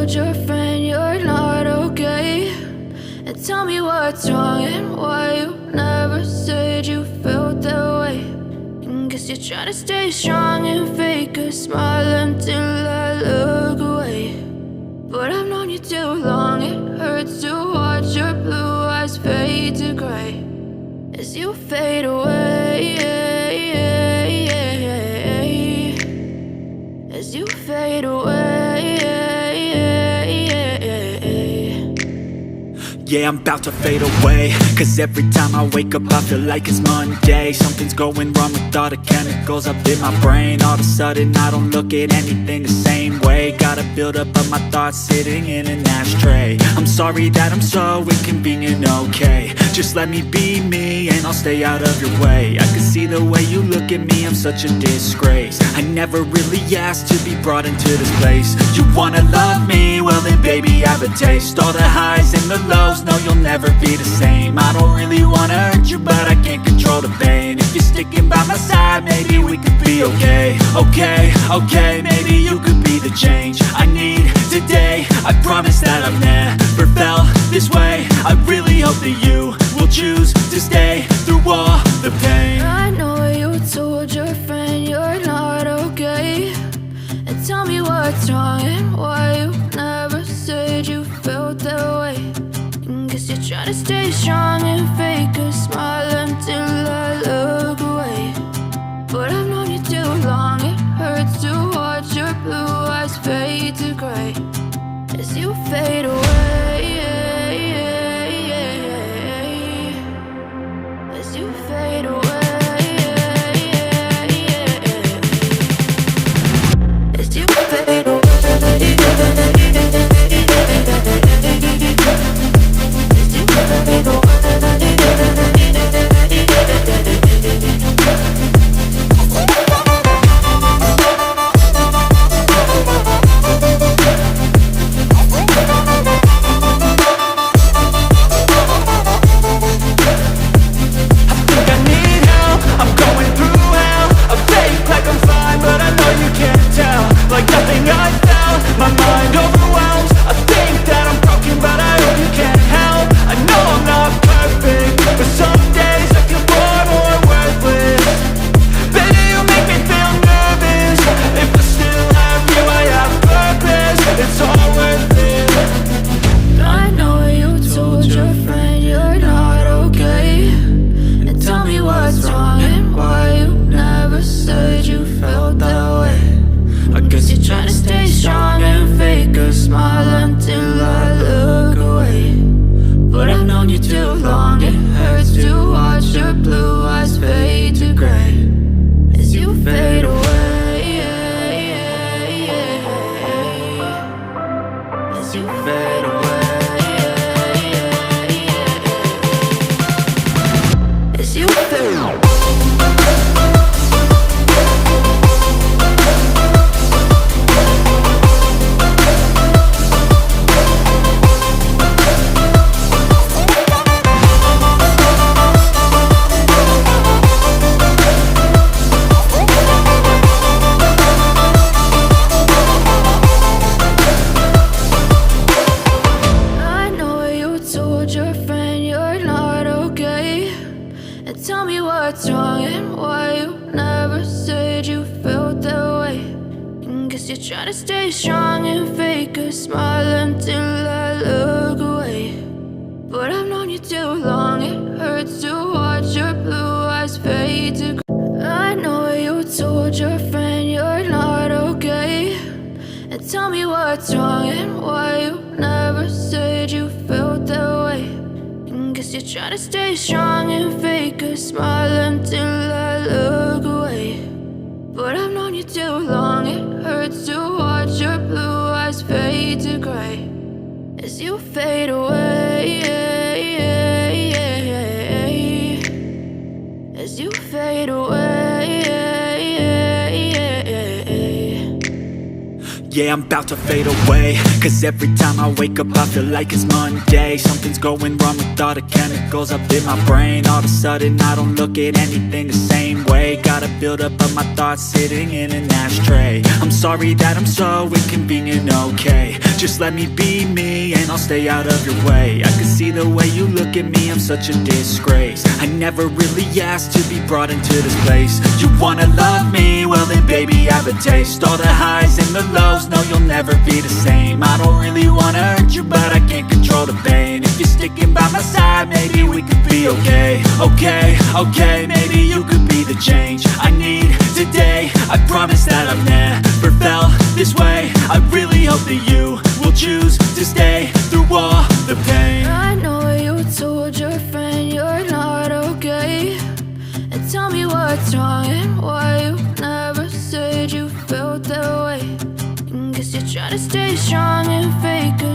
told your friend you're not okay? And tell me what's wrong and why you never said you felt that way. And guess you're trying to stay strong and fake a smile until I look away. But I've known you too long, it hurts to watch your blue eyes fade to gray as you fade away, as you fade away. Yeah, I'm about to fade away, cause every time I wake up I feel like it's Monday. Something's going wrong with all the chemicals up in my brain. All of a sudden I don't look at anything the same way. Got a buildup of my thoughts sitting in an ashtray. I'm sorry that I'm so inconvenient, okay? Just let me be me and I'll stay out of your way. I can see the way you look at me, I'm such a disgrace. I never really asked to be brought into this place. You wanna love me? Well then baby I have a taste. All the highs and the lows, no, you'll never be the same. I don't really wanna hurt you, but I can't control the pain. If you're sticking by my side, maybe we could be okay. Okay, maybe you could be the change I need today. I promise that I've never felt this way. I really hope that you will choose to stay through all the pain. I know you told your friend you're not okay. And tell me what's wrong and why you never said you felt that way. Guess you're trying to stay strong and fake a smile until I look away. But I've known you too long, it hurts to watch your blue eyes fade to gray as you fade away, as you fade away, as you fade away. Try to stay strong and fake a smile until I look away. But I've known you too long, it hurts to watch your blue eyes fade to gray. I know you told your friend you're not okay. And tell me what's wrong and why you never said you felt that way. And guess you're trying to stay strong and fake a smile until I look away. But I've known you too long, it hurts to watch your blue eyes fade to gray as you fade away, as you fade away. Yeah, I'm about to fade away, cause every time I wake up I feel like it's Monday. Something's going wrong with all the chemicals up in my brain. All of a sudden I don't look at anything the same way. Got a buildup of my thoughts sitting in an ashtray. I'm sorry that I'm so inconvenient, okay? Just let me be me and I'll stay out of your way. I can see the way you look at me, I'm such a disgrace. I never really asked to be brought into this place. You wanna love me? Well then baby, have a taste. All the highs and the lows, no you'll never be the same. I don't really wanna hurt you, but I can't control the pain. If you're sticking by my side, maybe we could be okay. Okay, maybe you could be the change I need today. I promise that I've never felt this way. I really hope that you will choose to stay through all the pain. I know you told your friend you're not okay, and tell me what's wrong and why you never said you felt that way. And guess you're trying to stay strong and fake